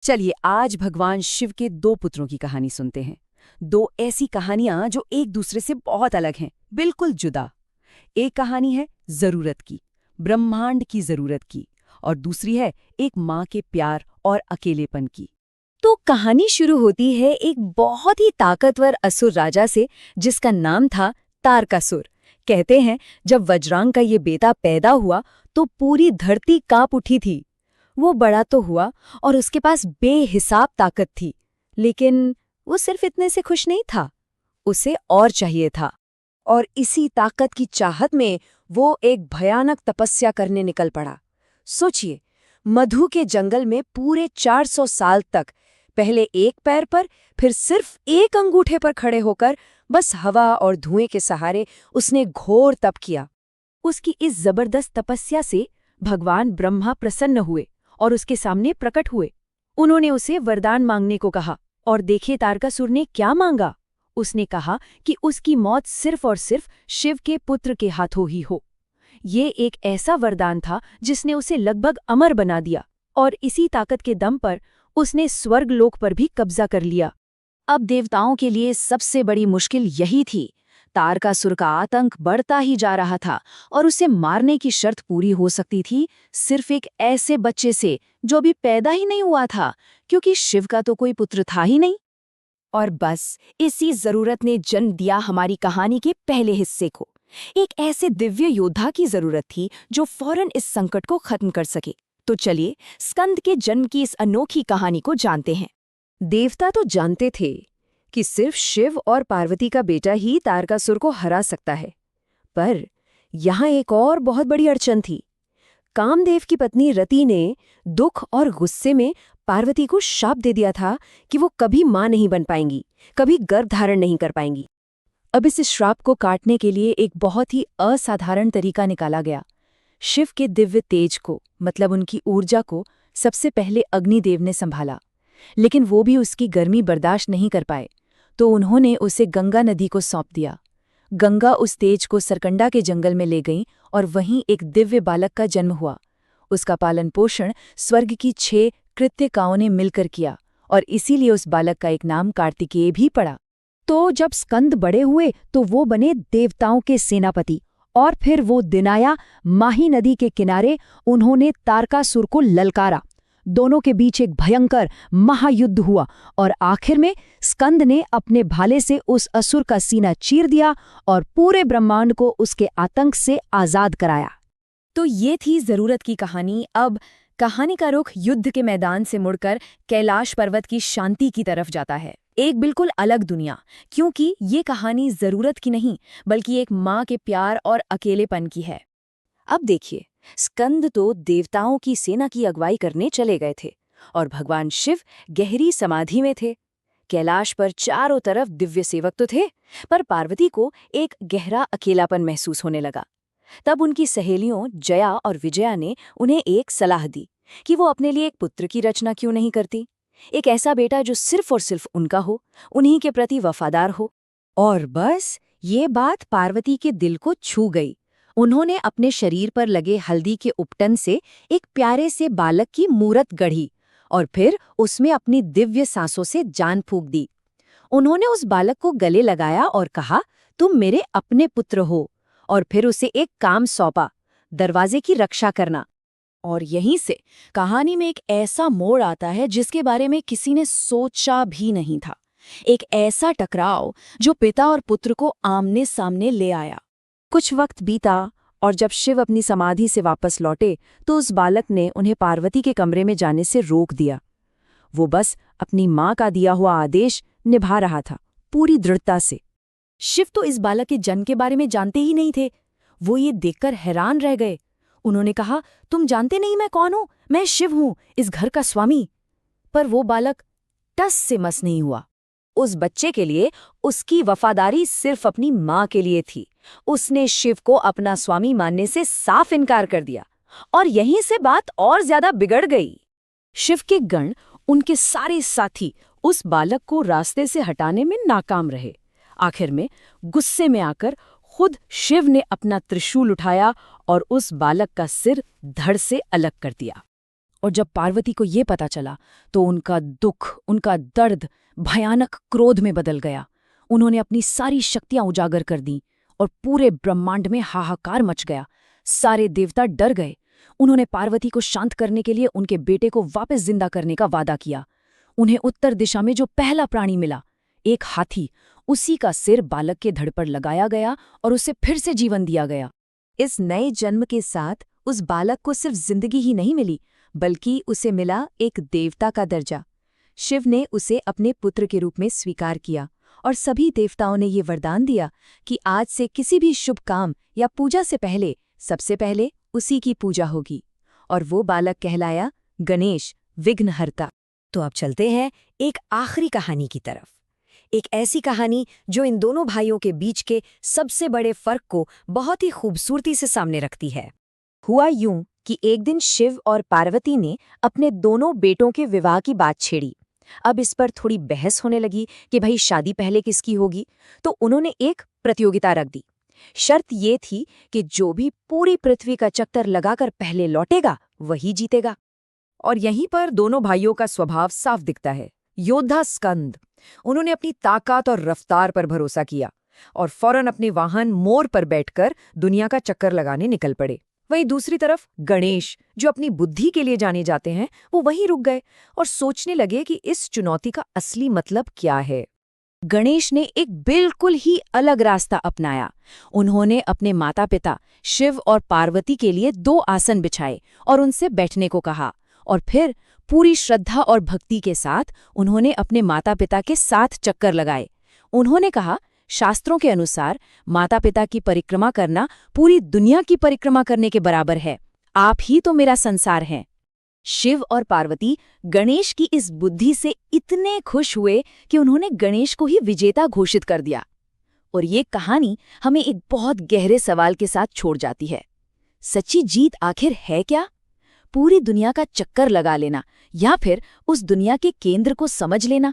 चलिए आज भगवान शिव के दो पुत्रों की कहानी सुनते हैं। दो ऐसी कहानियां जो एक दूसरे से बहुत अलग हैं, बिल्कुल जुदा। एक कहानी है जरूरत की, ब्रह्मांड की जरूरत की, और दूसरी है एक माँ के प्यार और अकेलेपन की। तो कहानी शुरू होती है एक बहुत ही ताकतवर असुर राजा से जिसका नाम था तारकासुर। कहते हैं जब वज्रांग का ये बेटा पैदा हुआ तो पूरी धरती कांप उठी थी। वो बड़ा तो हुआ और उसके पास बेहिसाब ताकत थी, लेकिन वो सिर्फ इतने से खुश नहीं था, उसे और चाहिए था। और इसी ताकत की चाहत में वो एक भयानक तपस्या करने निकल पड़ा। सोचिए, मधु के जंगल में पूरे 400 साल तक पहले एक पैर पर फिर सिर्फ एक अंगूठे पर खड़े होकर बस हवा और धुएं के सहारे उसने घोर तप किया। उसकी इस जबरदस्त तपस्या से भगवान ब्रह्मा प्रसन्न हुए और उसके सामने प्रकट हुए। उन्होंने उसे वरदान मांगने को कहा और देखिए तारकासुर ने क्या मांगा। उसने कहा कि उसकी मौत सिर्फ और सिर्फ शिव के पुत्र के हाथों ही हो। ये एक ऐसा वरदान था जिसने उसे लगभग अमर बना दिया, और इसी ताकत के दम पर उसने स्वर्गलोक पर भी कब्जा कर लिया। अब देवताओं के लिए सबसे बड़ी मुश्किल यही थी। तारकासुर का आतंक बढ़ता ही जा रहा था और उसे मारने की शर्त पूरी हो सकती थी सिर्फ एक ऐसे बच्चे से जो अभी पैदा ही नहीं हुआ था, क्योंकि शिव का तो कोई पुत्र था ही नहीं। और बस इसी जरूरत ने जन्म दिया हमारी कहानी के पहले हिस्से को। एक ऐसे दिव्य योद्धा की जरूरत थी जो फौरन इस संकट को खत्म कर सके। तो चलिए स्कंद के जन्म की इस अनोखी कहानी को जानते हैं। देवता तो जानते थे कि सिर्फ शिव और पार्वती का बेटा ही तारकासुर को हरा सकता है, पर यहाँ एक और बहुत बड़ी अड़चन थी। कामदेव की पत्नी रति ने दुख और गुस्से में पार्वती को शाप दे दिया था कि वो कभी मां नहीं बन पाएंगी, कभी गर्भ धारण नहीं कर पाएंगी। अब इस श्राप को काटने के लिए एक बहुत ही असाधारण तरीका निकाला गया। शिव के दिव्य तेज को, मतलब उनकी ऊर्जा को, सबसे पहले अग्निदेव ने संभाला, लेकिन वो भी उसकी गर्मी बर्दाश्त नहीं कर पाए, तो उन्होंने उसे गंगा नदी को सौंप दिया। गंगा उस तेज को सरकंडा के जंगल में ले गई और वहीं एक दिव्य बालक का जन्म हुआ। उसका पालन पोषण स्वर्ग की 6 कृत्यकाओं ने मिलकर किया, और इसीलिए उस बालक का एक नाम कार्तिकेय भी पड़ा। तो जब स्कंद बड़े हुए तो वो बने देवताओं के सेनापति, और फिर वो दिनाया माही नदी के किनारे उन्होंने तारकासुर को ललकारा। दोनों के बीच एक भयंकर महायुद्ध हुआ और आखिर में स्कंद ने अपने भाले से उस असुर का सीना चीर दिया और पूरे ब्रह्मांड को उसके आतंक से आजाद कराया। तो ये थी जरूरत की कहानी। अब कहानी का रुख युद्ध के मैदान से मुड़कर कैलाश पर्वत की शांति की तरफ जाता है। एक बिल्कुल अलग दुनिया, क्योंकि ये कहानी जरूरत की नहीं बल्कि एक माँ के प्यार और अकेलेपन की है। अब देखिए, स्कंद तो देवताओं की सेना की अगुवाई करने चले गए थे और भगवान शिव गहरी समाधि में थे। कैलाश पर चारों तरफ दिव्य सेवक तो थे, पर पार्वती को एक गहरा अकेलापन महसूस होने लगा। तब उनकी सहेलियों जया और विजया ने उन्हें एक सलाह दी कि वो अपने लिए एक पुत्र की रचना क्यों नहीं करती, एक ऐसा बेटा जो सिर्फ और सिर्फ उनका हो, उन्हीं के प्रति वफादार हो। और बस ये बात पार्वती के दिल को छू गई। उन्होंने अपने शरीर पर लगे हल्दी के उपटन से एक प्यारे से बालक की मूरत गढ़ी और फिर उसमें अपनी दिव्य सांसों से जान फूंक दी। उन्होंने उस बालक को गले लगाया और कहा, तुम मेरे अपने पुत्र हो। और फिर उसे एक काम सौंपा, दरवाजे की रक्षा करना। और यहीं से कहानी में एक ऐसा मोड़ आता है जिसके बारे में किसी ने सोचा भी नहीं था। एक ऐसा टकराव जो पिता और पुत्र को आमने सामने ले आया। कुछ वक्त बीता और जब शिव अपनी समाधि से वापस लौटे तो उस बालक ने उन्हें पार्वती के कमरे में जाने से रोक दिया। वो बस अपनी माँ का दिया हुआ आदेश निभा रहा था, पूरी दृढ़ता से। शिव तो इस बालक के जन्म के बारे में जानते ही नहीं थे। वो ये देखकर हैरान रह गए। उन्होंने कहा, तुम जानते नहीं मैं कौन हूँ? मैं शिव हूँ, इस घर का स्वामी। पर वो बालक टस से मस नहीं हुआ। उस बच्चे के लिए उसकी वफादारी सिर्फ अपनी माँ के लिए थी। उसने शिव को अपना स्वामी मानने से साफ इनकार कर दिया, और यहीं से बात और ज्यादा बिगड़ गई। शिव के गण, उनके सारे साथी उस बालक को रास्ते से हटाने में नाकाम रहे। आखिर में गुस्से में आकर खुद शिव ने अपना त्रिशूल उठाया और उस बालक का सिर धड़ से अलग कर दिया। और जब पार्वती को ये पता चला तो उनका दुख, उनका दर्द भयानक क्रोध में बदल गया। उन्होंने अपनी सारी शक्तियां उजागर कर दी और पूरे ब्रह्मांड में हाहाकार मच गया। सारे देवता डर गए। उन्होंने पार्वती को शांत करने के लिए उनके बेटे को वापस जिंदा करने का वादा किया। उन्हें उत्तर दिशा में जो पहला प्राणी मिला, एक हाथी, उसी का सिर बालक के धड़ पर लगाया गया और उसे फिर से जीवन दिया गया। इस नए जन्म के साथ उस बालक को सिर्फ जिंदगी ही नहीं मिली, बल्कि उसे मिला एक देवता का दर्जा। शिव ने उसे अपने पुत्र के रूप में स्वीकार किया और सभी देवताओं ने ये वरदान दिया कि आज से किसी भी शुभ काम या पूजा से पहले सबसे पहले उसी की पूजा होगी। और वो बालक कहलाया गणेश, विघ्नहर्ता। तो अब चलते हैं एक आखिरी कहानी की तरफ। एक ऐसी कहानी जो इन दोनों भाइयों के बीच के सबसे बड़े फर्क को बहुत ही खूबसूरती से सामने रखती है। हुआ यूं कि एक दिन शिव और पार्वती ने अपने दोनों बेटों के विवाह की बात छेड़ी। अब इस पर थोड़ी बहस होने लगी कि भाई शादी पहले किसकी होगी, तो उन्होंने एक प्रतियोगिता रख दी। शर्त ये थी कि जो भी पूरी पृथ्वी का चक्कर लगाकर पहले लौटेगा वही जीतेगा। और यहीं पर दोनों भाइयों का स्वभाव साफ दिखता है। योद्धा स्कंद, उन्होंने अपनी ताकत और रफ्तार पर भरोसा किया और फौरन अपने वाहन मोर पर बैठकर दुनिया का चक्कर लगाने निकल पड़े। वहीं दूसरी तरफ गणेश, जो अपनी बुद्धि के लिए जाने जाते हैं, वो वहीं रुक गए और सोचने लगे कि इस चुनौती का असली मतलब क्या है। गणेश ने एक बिल्कुल ही अलग रास्ता अपनाया। उन्होंने अपने माता पिता शिव और पार्वती के लिए 2 आसन बिछाए और उनसे बैठने को कहा, और फिर पूरी श्रद्धा और भक्ति के साथ उन्होंने अपने माता पिता के साथ चक्कर लगाए। उन्होंने कहा, शास्त्रों के अनुसार माता पिता की परिक्रमा करना पूरी दुनिया की परिक्रमा करने के बराबर है। आप ही तो मेरा संसार हैं। शिव और पार्वती गणेश की इस बुद्धि से इतने खुश हुए कि उन्होंने गणेश को ही विजेता घोषित कर दिया। और ये कहानी हमें एक बहुत गहरे सवाल के साथ छोड़ जाती है। सच्ची जीत आखिर है क्या? पूरी दुनिया का चक्कर लगा लेना या फिर उस दुनिया के केंद्र को समझ लेना?